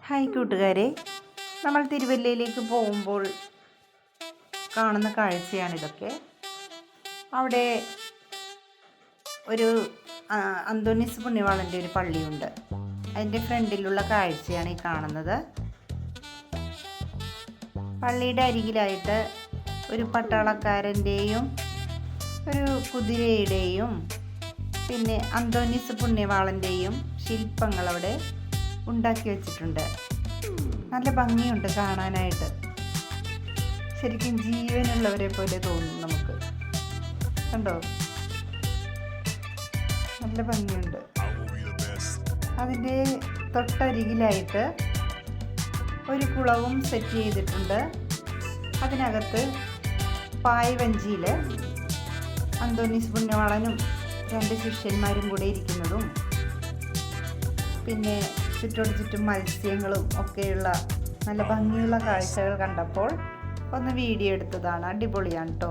Hi കൂട്ടുകാരെ, നമ്മൾ തിരുവല്ലയിലേക്ക് പോകുമ്പോൾ കാണുന്ന കാഴ്ചയാണിതൊക്കെ. അവിടെ ഒരു അന്തോണീസ് പുണ്യവാളൻ്റെ ഒരു പള്ളിയുണ്ട്. അതിൻ്റെ ഫ്രണ്ടിലുള്ള കാഴ്ചയാണ് ഈ കാണുന്നത്. പള്ളിയുടെ അരികിലായിട്ട് ഒരു പട്ടാളക്കാരൻ്റെയും ഒരു കുതിരയുടെയും പിന്നെ അന്തോണീസ് പുണ്യവാളൻ്റെയും ശില്പങ്ങൾ അവിടെ ഉണ്ടാക്കി വെച്ചിട്ടുണ്ട്. നല്ല ഭംഗിയുണ്ട് കാണാനായിട്ട്. ശരിക്കും ജീവനുള്ളവരെ പോലെ തോന്നും നമുക്ക്. കണ്ടോ, നല്ല ഭംഗിയുണ്ട്. അതിൻ്റെ തൊട്ടരികിലായിട്ട് ഒരു കുളവും സെറ്റ് ചെയ്തിട്ടുണ്ട്. അതിനകത്ത് പായ്വഞ്ചിയിൽ അന്തോണീസ് പുണ്യവാളനും 2 ശിഷ്യന്മാരും കൂടെ ഇരിക്കുന്നതും പിന്നെ ചുറ്റോട് ചുറ്റും മത്സ്യങ്ങളും ഒക്കെയുള്ള നല്ല ഭംഗിയുള്ള കാഴ്ചകൾ കണ്ടപ്പോൾ ഒന്ന് വീഡിയോ എടുത്തതാണ്. അടിപൊളിയാണ് കേട്ടോ.